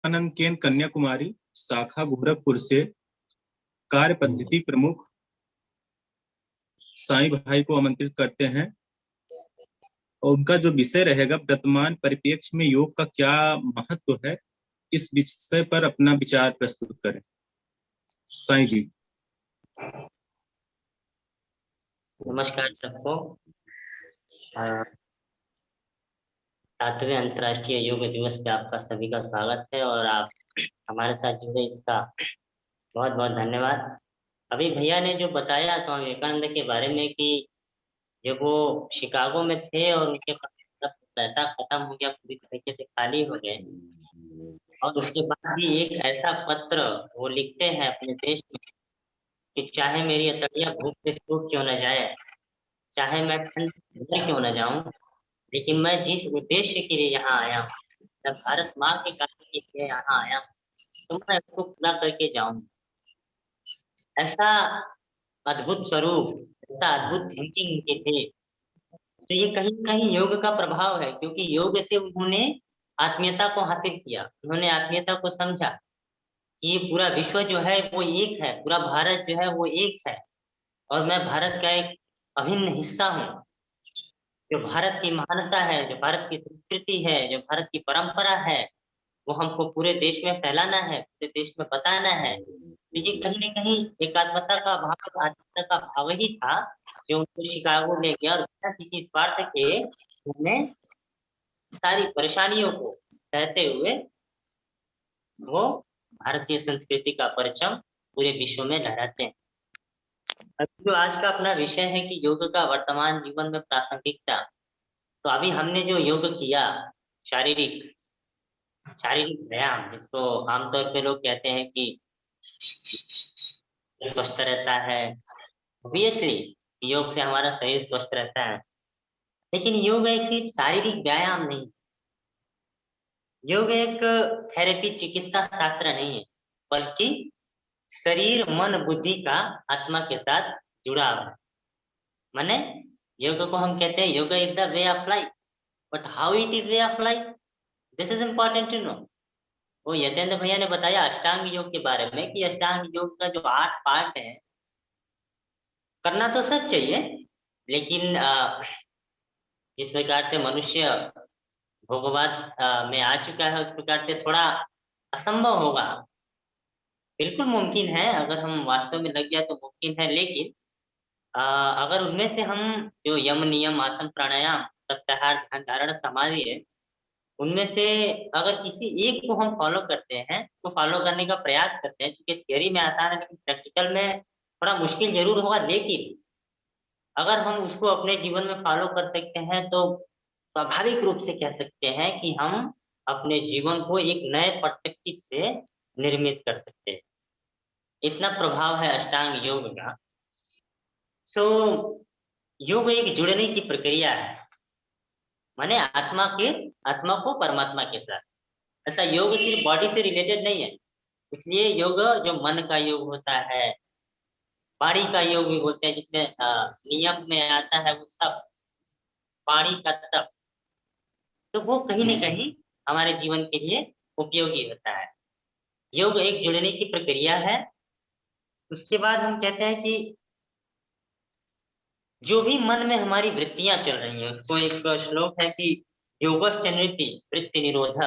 आनंद केन कन्याकुमारी शाखा गोरखपुर से कार्य पद्धति प्रमुख साईं भाई को आमंत्रित करते हैं और उनका जो विषय रहेगा वर्तमान परिप्रेक्ष्य में योग का क्या महत्व है, इस विषय पर अपना विचार प्रस्तुत करें। साईं जी। नमस्कार सबको। 7वें अंतर्राष्ट्रीय योग दिवस पे आपका सभी का स्वागत है और आप हमारे साथ जुड़े इसका बहुत बहुत धन्यवाद। अभी भैया ने जो बताया स्वामी विवेकानंद के बारे में कि जब वो शिकागो में थे और उनके पास पैसा खत्म हो गया, पूरी तरीके से खाली हो गए, और उसके बाद भी एक ऐसा पत्र वो लिखते हैं अपने देश में कि चाहे मेरी अतड़ियाँ भूख से सूख क्यों न जाए, चाहे मैं ठंड में क्यों न जाऊं, लेकिन मैं जिस उद्देश्य के लिए यहाँ आया हूँ, मैं भारत माँ के कार्य के लिए यहाँ आया हूँ, तो मैं उसको पूरा करके जाऊँ। ऐसा अद्भुत स्वरूप, ऐसा अद्भुत थिंकिंग के थे। तो ये कहीं न कहीं योग का प्रभाव है, क्योंकि योग से उन्होंने आत्मीयता को हासिल किया। उन्होंने आत्मीयता को समझा कि ये पूरा विश्व जो है वो एक है, पूरा भारत जो है वो एक है और मैं भारत का एक अभिन्न हिस्सा हूँ। जो भारत की महानता है, जो भारत की संस्कृति है, जो भारत की परंपरा है, वो हमको पूरे देश में फैलाना है, पूरे देश में बताना है। तो ये कहीं न कहीं एकात्मता का भाव, आत्मीयता का भाव ही था जो उनको शिकागो ले गया और बिना किसी स्वार्थ के उन्होंने सारी परेशानियों को सहते हुए वो भारतीय संस्कृति का परचम पूरे विश्व में लहराते हैं। अभी जो आज का अपना विषय है कि योग का वर्तमान जीवन में प्रासंगिकता, तो अभी हमने जो योग किया, शारीरिक शारीरिक व्यायाम, जिसको आमतौर पे लोग कहते हैं कि स्वस्थ रहता है। ऑब्वियसली योग से हमारा शरीर स्वस्थ रहता है, लेकिन योग एक सिर्फ शारीरिक व्यायाम नहीं, योग एक थेरेपी, चिकित्सा शास्त्र नहीं है, बल्कि शरीर मन बुद्धि का आत्मा के साथ जुड़ाव है। माने योग को हम कहते हैं yoga is the way of life, but how it is way of life, this is important to know. वो यतेंद्र भैया ने बताया अष्टांग योग के बारे में कि अष्टांग योग का जो 8 पार्ट है, करना तो सब चाहिए, लेकिन जिस प्रकार से मनुष्य भोगवाद में आ चुका है, उस प्रकार से थोड़ा असंभव होगा। बिल्कुल मुमकिन है, अगर हम वास्तव में लग जाए तो मुमकिन है, लेकिन अगर उनमें से हम जो यम नियम आसन प्राणायाम प्रत्याहार ध्यान धारणा समाधि है, उनमें से अगर किसी एक को हम फॉलो करते हैं, तो फॉलो करने का प्रयास करते हैं, क्योंकि थियरी में आसान है लेकिन प्रैक्टिकल में थोड़ा मुश्किल जरूर होगा, लेकिन अगर हम उसको अपने जीवन में फॉलो कर सकते हैं तो स्वाभाविक रूप से कह सकते हैं कि हम अपने जीवन को एक नए पर्सपेक्टिव से निर्मित कर सकते हैं। इतना प्रभाव है अष्टांग योग का। सो योग एक जुड़ने की प्रक्रिया है, माने आत्मा को परमात्मा के साथ। ऐसा योग सिर्फ बॉडी से रिलेटेड नहीं है, इसलिए योग जो मन का योग होता है, वाणी का योग भी बोलते हैं, जिसमें नियम में आता है वो तप, वाणी का तप, तो वो कहीं न कहीं हमारे जीवन के लिए उपयोगी होता है। योग एक जुड़ने की प्रक्रिया है। उसके बाद हम कहते हैं कि जो भी मन में हमारी वृत्तियां चल रही हैं, उसको एक श्लोक है कि योगश्चनृति वृत्ति निरोध,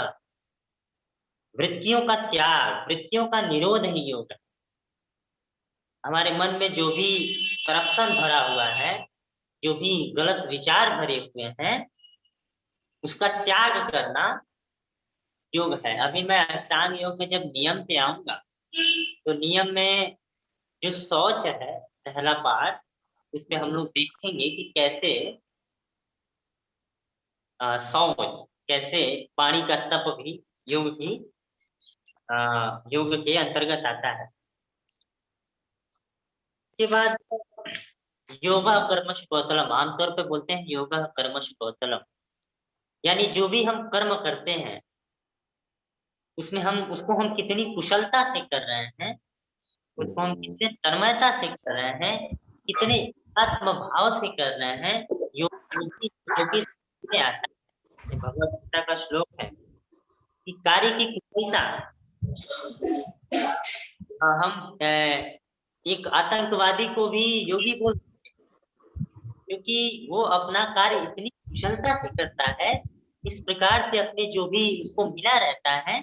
वृत्तियों का त्याग, वृत्तियों का निरोध ही योग है। हमारे मन में जो भी करप्शन भरा हुआ है, जो भी गलत विचार भरे हुए हैं, उसका त्याग करना योग है। अभी मैं अष्टांग योग में जब नियम पे आऊंगा, तो नियम में जो शौच है, पहला पार्ट, उसमें हम लोग देखेंगे कि कैसे शौच, कैसे पानी का तप भी योग के अंतर्गत आता है। उसके बाद योगा कर्मश कौशलम, आमतौर पे बोलते हैं योगा कर्मश कौशलम, यानी जो भी हम कर्म करते हैं उसमें हम कितनी कुशलता से कर रहे हैं, उसको हम कितने तन्मयता से कर रहे हैं, कितने आत्म भाव से कर रहे हैं, योग आता है। भगवत गीता का श्लोक है कि कार्य की कुशलता, हम एक आतंकवादी को भी योगी बोल, क्योंकि वो अपना कार्य इतनी कुशलता से करता है, इस प्रकार से अपने जो भी उसको मिला रहता है,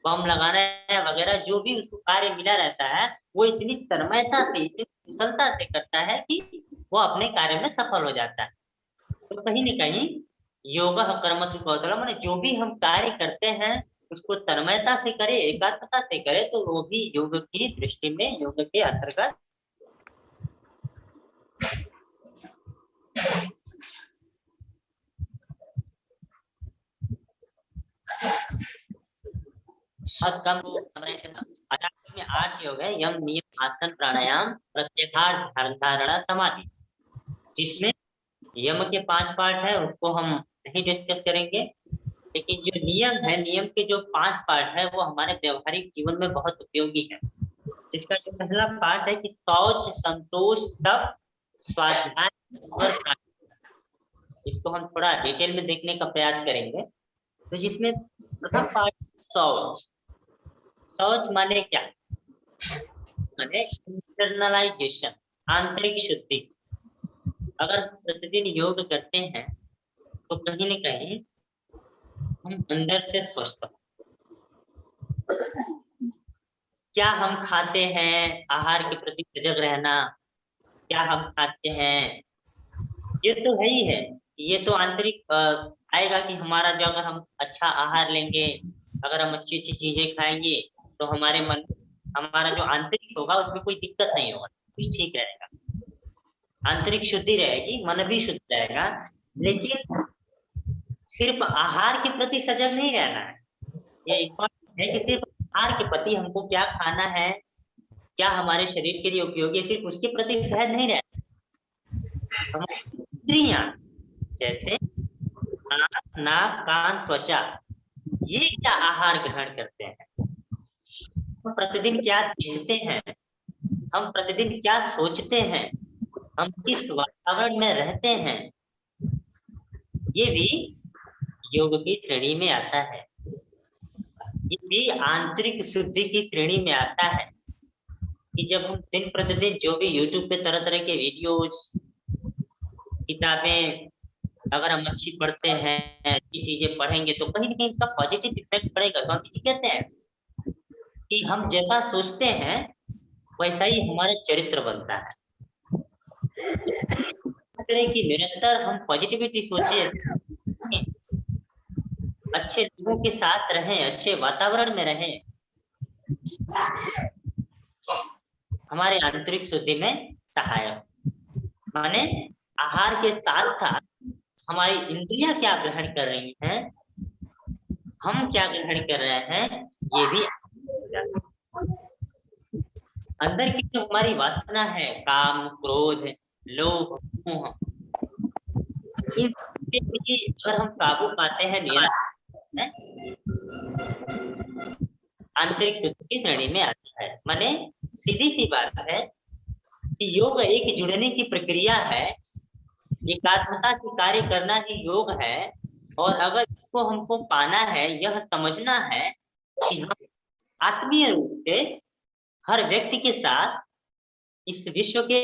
बम लगाना वगैरह जो भी उसको कार्य मिला रहता है, वो इतनी तन्मयता से, इतनी कुशलता से करता है कि वो अपने कार्य में सफल हो जाता है। तो कहीं न कहीं योग कर्मसु कौशलम, माने जो भी हम कार्य करते हैं उसको तन्मयता से करें, एकाग्रता से करें, तो वो भी योग की दृष्टि में, योग के अंतर्गत बहुत कम समय में 8 योग है, यम नियम आसन प्राणायाम प्रत्याहार ध्यान धारणा समाधि, जिसमें यम के 5 पार्ट है, उसको हम नहीं डिस्कस करेंगे, लेकिन जो नियम है, नियम के जो 5 पार्ट है वो हमारे व्यवहारिक जीवन में बहुत उपयोगी है। जिसका जो पहला पार्ट है कि शौच, संतोष, तप, स्वाध्याय, ईश्वर प्रार्थना, इसको हम थोड़ा डिटेल में देखने का प्रयास करेंगे। तो जिसमें प्रथम पार्ट शौच। शौच माने क्या? माने इंटरनलाइजेशन, आंतरिक शुद्धि। अगर प्रतिदिन योग करते हैं तो कहीं न कहीं हम अंदर से स्वस्थ हो। क्या हम खाते हैं, आहार के प्रति सजग रहना, क्या हम खाते हैं, ये तो है ही है। ये तो आंतरिक आएगा कि हमारा जो, अगर हम अच्छा आहार लेंगे, अगर हम अच्छी-अच्छी चीजें खाएंगे, तो हमारे मन, हमारा जो आंतरिक होगा उसमें कोई दिक्कत नहीं होगा, कुछ ठीक रहेगा, आंतरिक शुद्धि रहेगी, मन भी शुद्ध रहेगा। लेकिन सिर्फ आहार के प्रति सजग नहीं रहना है। ये इम्पोर्टेंट है कि सिर्फ आहार के प्रति हमको क्या खाना है, क्या हमारे शरीर के लिए उपयोगी है, सिर्फ उसके प्रति सहज नहीं रहना। इंद्रियां जैसे आँख, नाक, कान, त्वचा, ये क्या आहार ग्रहण करते हैं, हम प्रतिदिन क्या देखते हैं, हम प्रतिदिन क्या सोचते हैं, हम किस वातावरण में रहते हैं, ये भी योग की श्रेणी में आता है। ये भी आंतरिक शुद्धि की श्रेणी में आता है कि जब हम दिन प्रतिदिन जो भी यूट्यूब पे तरह तरह के वीडियोज, किताबें अगर हम अच्छी पढ़ते हैं, अच्छी चीजें पढ़ेंगे, तो कहीं ना कहीं इसका पॉजिटिव इफेक्ट पड़ेगा। तो हम जी कहते हैं कि हम जैसा सोचते हैं वैसा ही हमारा चरित्र बनता है। इस तरह की निरंतर हम पॉजिटिविटी सोचे, अच्छे लोगों के साथ रहें, अच्छे वातावरण में रहें, हमारे आंतरिक शुद्धि में सहायक। माने आहार के साथ साथ हमारी इंद्रियां क्या ग्रहण कर रही हैं, हम क्या ग्रहण कर रहे हैं, ये भी अंदर की जो हमारी वासना है, काम, क्रोध, लोभ, मोह, इसके प्रति अगर हम काबू पाते हैं, नियंत्रण, आंतरिक शुद्धि की श्रेणी में आता है। माने सीधी सी बात है कि योग एक जुड़ने की प्रक्रिया है, एकात्मता से कार्य करना ही योग है। और अगर इसको हमको पाना है, यह समझना है कि हम आत्मीय रूप से हर व्यक्ति के साथ, इस विश्व के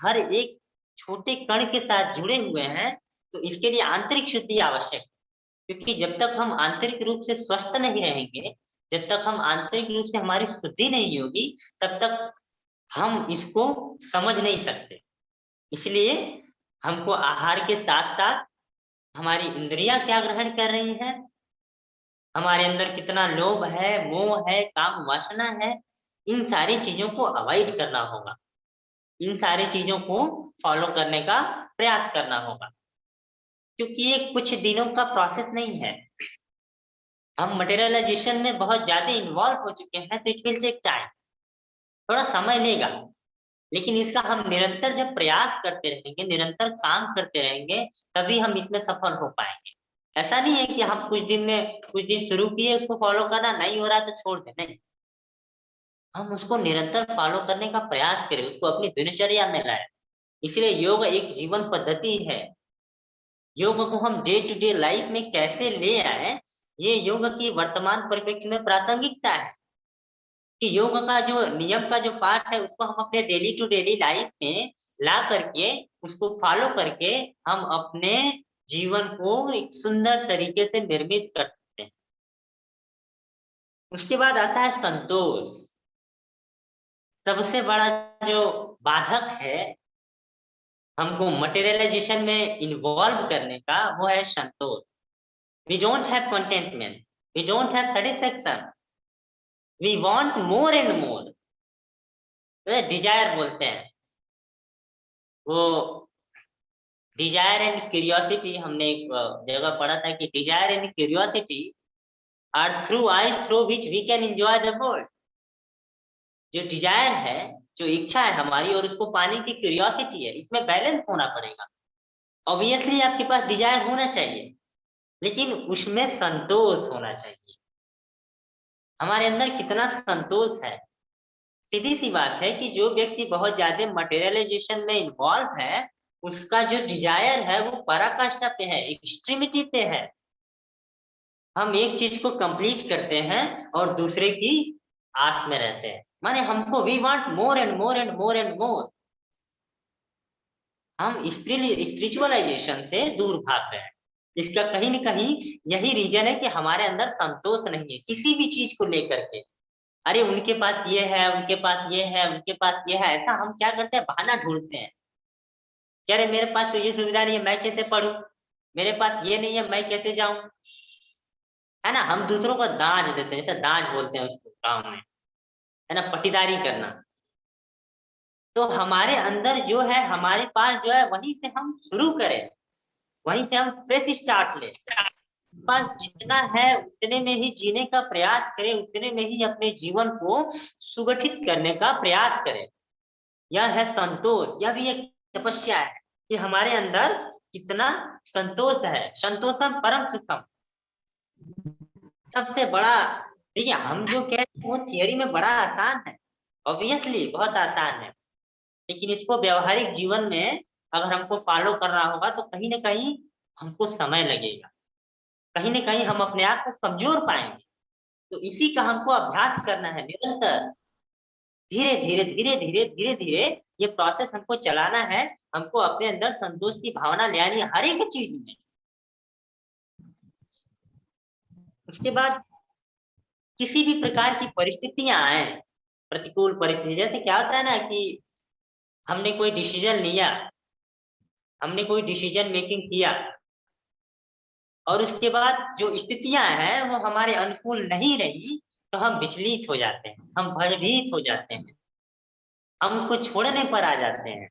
हर एक छोटे कण के साथ जुड़े हुए हैं, तो इसके लिए आंतरिक शुद्धि आवश्यक है। क्योंकि जब तक हम आंतरिक रूप से स्वस्थ नहीं रहेंगे, जब तक हम आंतरिक रूप से हमारी शुद्धि नहीं होगी, तब तक हम इसको समझ नहीं सकते। इसलिए हमको आहार के साथ साथ हमारी इंद्रियां क्या ग्रहण कर रही हैं, हमारे अंदर कितना लोभ है, मोह है, काम वासना है, इन सारी चीजों को अवॉइड करना होगा, इन सारी चीजों को फॉलो करने का प्रयास करना होगा। क्योंकि ये कुछ दिनों का प्रोसेस नहीं है, हम मटेरियलाइजेशन में बहुत ज्यादा इन्वॉल्व हो चुके हैं, तो इट विल टेक टाइम, थोड़ा समय लेगा। लेकिन इसका हम निरंतर जब प्रयास करते रहेंगे, निरंतर काम करते रहेंगे, तभी हम इसमें सफल हो पाएंगे। ऐसा नहीं है कि हम कुछ दिन शुरू किए, उसको फॉलो करना नहीं हो रहा तो छोड़ दें, नहीं, हम उसको निरंतर फॉलो करने का प्रयास करें, उसको अपनी दिनचर्या में लाए। इसलिए योग एक जीवन पद्धति है। योग को हम डे टू डे लाइफ में कैसे ले आए, ये योग की वर्तमान परिप्रेक्ष्य में प्रासंगिकता है कि योग का जो नियम का जो पार्ट है उसको हम अपने डेली टू डेली लाइफ में ला करके उसको फॉलो करके हम अपने जीवन को एक सुंदर तरीके से निर्मित करते हैं। उसके बाद आता है संतोष। सबसे बड़ा जो बाधक है हमको मटेरियलाइजेशन में इन्वॉल्व करने का, वो है संतोष। We don't have contentment, we don't have satisfaction, we want more and more. Desire बोलते हैं, वो डिजायर एंड क्यूरियोसिटी। हमने एक जगह पढ़ा था कि desire and curiosity are through eyes through which we can enjoy the world. जो डिजायर है, जो इच्छा है हमारी, और उसको पाने की क्यूरियोसिटी है, इसमें बैलेंस होना पड़ेगा। ऑब्वियसली आपके पास डिजायर होना चाहिए, लेकिन उसमें संतोष होना चाहिए। हमारे अंदर कितना संतोष है। सीधी सी बात है कि जो व्यक्ति बहुत ज्यादा मटेरियलाइजेशन में इन्वॉल्व है, उसका जो डिजायर है वो पराकाष्ठा पे है, एक्सट्रीमिटी पे है। हम एक चीज को कंप्लीट करते हैं और दूसरे की आस में रहते हैं, माने हमको we want more and more and more and more. हम स्पिरिचुअलाइजेशन से दूर भाग रहे हैं। इसका कहीं न कहीं यही रीजन है कि हमारे अंदर संतोष नहीं है किसी भी चीज को लेकर के। अरे उनके पास ये है, उनके पास ये है, उनके पास ये है, ऐसा हम क्या करते हैं, बहाना ढूंढते हैं। कह रहे मेरे पास तो ये सुविधा नहीं है, मैं कैसे पढ़ूं, मेरे पास ये नहीं है, मैं कैसे जाऊं, है ना। हम दूसरों को दाज देते हैं, जैसे दाज बोलते हैं उसको गाँव में, है ना, पट्टीदारी करना। तो हमारे अंदर जो है, हमारे पास जो है, वहीं से हम शुरू करें, वहीं से हम फ्रेश स्टार्ट लें। पास जितना है उतने में ही जीने का प्रयास करें, उतने में ही अपने जीवन को सुगठित करने का प्रयास करें। यह है संतोष। यह भी एक तपस्या है कि हमारे अंदर कितना संतोष है। संतोषम परम सुखम। सबसे बड़ा, देखिए हम जो कह रहे हैं वो थियरी में बड़ा आसान है, ऑब्वियसली बहुत आसान है, लेकिन इसको व्यवहारिक जीवन में अगर हमको फॉलो करना होगा तो कहीं ना कहीं हमको समय लगेगा, कहीं ना कहीं हम अपने आप को कमजोर पाएंगे। तो इसी का हमको अभ्यास करना है निरंतर, धीरे धीरे धीरे धीरे धीरे धीरे ये प्रोसेस हमको चलाना है। हमको अपने अंदर संतोष की भावना ले आनी है हर एक चीज में। उसके बाद किसी भी प्रकार की परिस्थितियां आए, प्रतिकूल परिस्थिति, जैसे क्या होता है ना कि हमने कोई डिसीजन लिया, हमने कोई डिसीजन मेकिंग किया, और उसके बाद जो स्थितियां हैं वो हमारे अनुकूल नहीं रही, तो हम विचलित हो जाते हैं, हम भयभीत हो जाते हैं, हम उसको छोड़ने पर आ जाते हैं।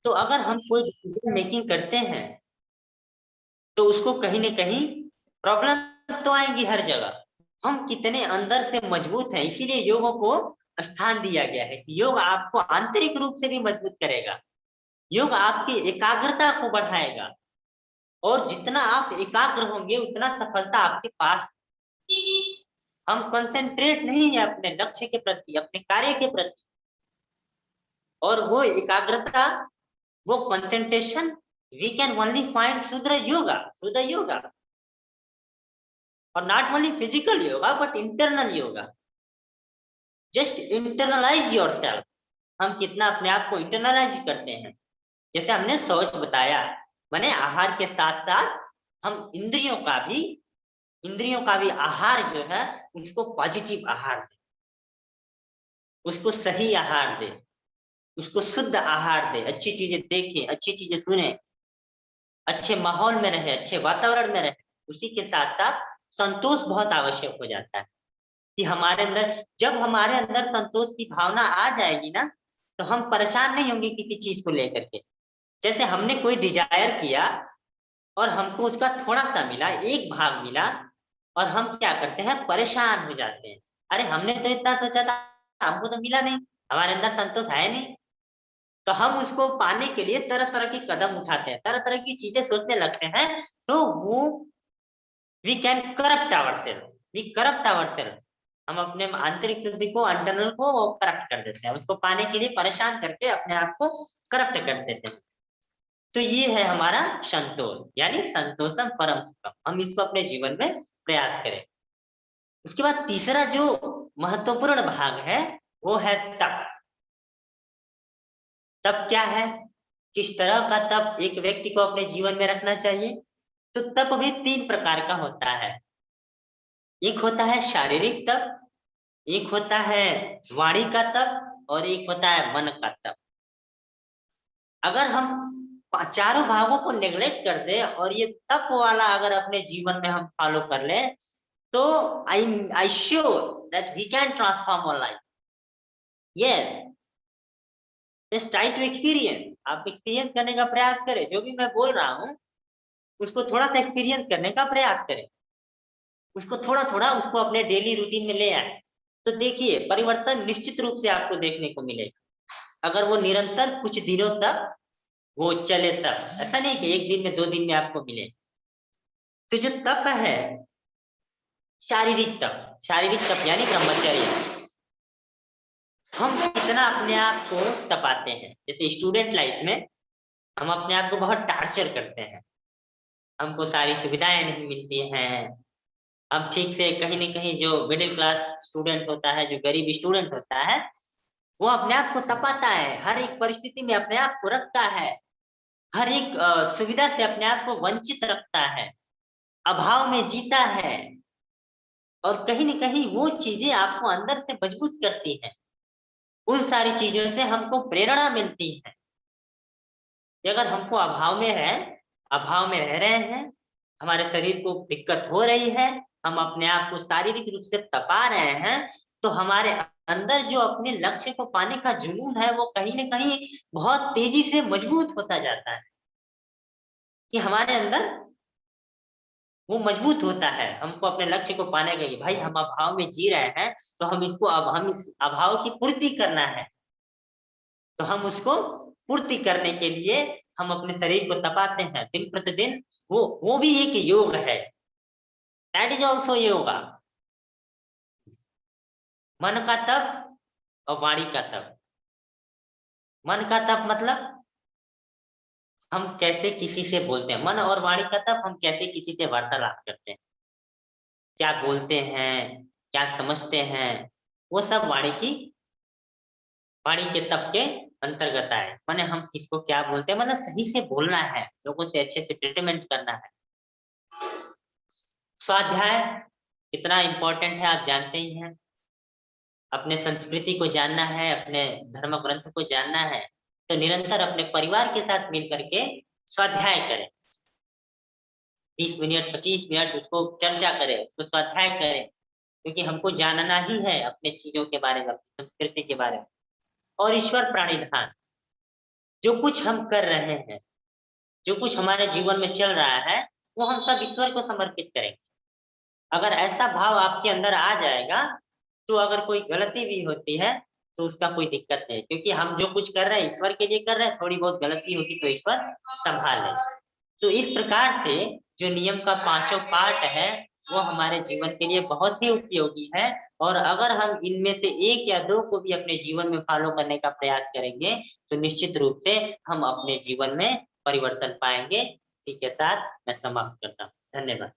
तो अगर हम कोई डिसीजन मेकिंग करते हैं तो उसको कहीं ना कहीं प्रॉब्लम तो आएंगी हर जगह। हम कितने अंदर से मजबूत हैं, इसीलिए योगों को स्थान दिया गया है कि योग आपको आंतरिक रूप से भी मजबूत करेगा, योग आपकी एकाग्रता को बढ़ाएगा, और जितना आप एकाग्र होंगे उतना सफलता आपके पास। हम कंसंट्रेट नहीं है अपने लक्ष्य के प्रति, अपने कार्य के प्रति, और वो एकाग्रता, वो concentration we can only find through the yoga, through the yoga. और not only physical yoga but internal yoga. Just internalize yourself. हम कितना अपने आप को इंटरनलाइज करते हैं, जैसे हमने सोच बताया, माने आहार के साथ साथ हम इंद्रियों का भी आहार जो है उसको पॉजिटिव आहार दे, उसको सही आहार दे, उसको शुद्ध आहार दे, अच्छी चीजें देखे, अच्छी चीजें सुने, अच्छे माहौल में रहे, अच्छे वातावरण में रहे। उसी के साथ साथ संतोष बहुत आवश्यक हो जाता है कि हमारे अंदर, जब हमारे अंदर संतोष की भावना आ जाएगी ना, तो हम परेशान नहीं होंगे किसी चीज को लेकर के। जैसे हमने कोई डिजायर किया और हमको उसका थोड़ा सा मिला, एक भाग मिला, और हम क्या करते हैं, परेशान हो जाते हैं। अरे हमने तो इतना सोचा था, हमको तो मिला नहीं, हमारे अंदर संतोष है नहीं। तो हम उसको पाने के लिए तरह तरह के कदम उठाते हैं, तरह तरह की चीजें सोचने लगते हैं। तो वो we can corrupt our self, we corrupt our self. हम अपने आंतरिक शुद्धि को, इंटरनल को वो करप्ट कर देते हैं, उसको पाने के लिए परेशान करके अपने आप को करप्ट कर देते हैं। तो ये है हमारा संतोष, यानी संतोषम परम सुखम। हम इसको अपने जीवन में प्रयास करें। उसके बाद तीसरा जो महत्वपूर्ण भाग है वो है तप। तप क्या है, किस तरह का तप एक व्यक्ति को अपने जीवन में रखना चाहिए? तो तप भी 3 प्रकार का होता है। एक होता है शारीरिक तप, एक होता है वाणी का तप, और एक होता है मन का तप। अगर हम चारों भागों को नेग्लेक्ट कर दे और ये तप वाला अगर अपने जीवन में हम फॉलो कर ले, तो I sure that we can transform our life. Yes, just try to experience. आप एक्सपीरियंस करने का प्रयास करें, जो भी मैं बोल रहा हूँ उसको थोड़ा सा एक्सपीरियंस करने का प्रयास करें, उसको थोड़ा थोड़ा उसको अपने डेली रूटीन में ले आए, तो देखिए परिवर्तन निश्चित रूप से आपको देखने को मिलेगा। अगर वो निरंतर कुछ दिनों तक वो चले तब, ऐसा नहीं कि एक दिन में 2 दिन में आपको मिले। तो जो तप है शारीरिक तप, शारीरिक तप यानी ब्रह्मचर्य, हम कितना अपने आप को तपाते हैं। जैसे स्टूडेंट लाइफ में हम अपने आप को बहुत टार्चर करते हैं, हमको सारी सुविधाएं नहीं मिलती हैं, हम ठीक से कहीं न कहीं जो मिडिल क्लास स्टूडेंट होता है, जो गरीब स्टूडेंट होता है, वो अपने आप को तपाता है, हर एक परिस्थिति में अपने आप को रखता है, हर एक सुविधा से अपने आप को वंचित रखता है, अभाव में जीता है, और कहीं न कहीं वो चीजें आपको अंदर से मजबूत करती हैं। उन सारी चीजों से हमको प्रेरणा मिलती है कि अगर हमको अभाव में है, अभाव में रह रहे हैं, हमारे शरीर को दिक्कत हो रही है, हम अपने आप को शारीरिक रूप से तपा रहे हैं, तो हमारे अंदर जो अपने लक्ष्य को पाने का जुनून है वो कहीं न कहीं बहुत तेजी से मजबूत होता जाता है, कि हमारे अंदर वो मजबूत होता है। हमको अपने लक्ष्य को पाने के लिए, भाई हम अभाव में जी रहे हैं, तो हम इसको, अब हम इस अभाव की पूर्ति करना है, तो हम उसको पूर्ति करने के लिए हम अपने शरीर को तपाते हैं दिन प्रतिदिन। वो भी एक योग है, दैट इज ऑल्सो योगा। मन का तप और वाणी का तप। मन का तप मतलब हम कैसे किसी से बोलते हैं, मन और वाणी का तप हम कैसे किसी से वार्तालाप करते हैं, क्या बोलते हैं, क्या समझते हैं, वो सब वाणी के तप के अंतर्गत आए। माने हम किसको क्या बोलते हैं, मतलब सही से बोलना है, लोगों से अच्छे से ट्रीटमेंट करना है। स्वाध्याय कितना इंपॉर्टेंट है आप जानते ही हैं। अपने संस्कृति को जानना है, अपने धर्म ग्रंथ को जानना है, तो निरंतर अपने परिवार के साथ मिल करके स्वाध्याय करें। 20 मिनट 25 मिनट उसको चर्चा करें, उसको स्वाध्याय करें, क्योंकि हमको जानना ही है अपने चीजों के बारे में, अपनी संस्कृति के बारे में। और ईश्वर प्राणिधान, जो कुछ हम कर रहे हैं, जो कुछ हमारे जीवन में चल रहा है, वो हम सब ईश्वर को समर्पित करेंगे। अगर ऐसा भाव आपके अंदर आ जाएगा, तो अगर कोई गलती भी होती है तो उसका कोई दिक्कत नहीं, क्योंकि हम जो कुछ कर रहे हैं ईश्वर के लिए कर रहे हैं। थोड़ी बहुत गलती होगी तो ईश्वर संभाल ले। तो इस प्रकार से जो नियम का 5 पार्ट है वो हमारे जीवन के लिए बहुत ही उपयोगी है, और अगर हम इनमें से 1 या 2 को भी अपने जीवन में फॉलो करने का प्रयास करेंगे, तो निश्चित रूप से हम अपने जीवन में परिवर्तन पाएंगे। इसी के साथ मैं समाप्त करता हूँ। धन्यवाद।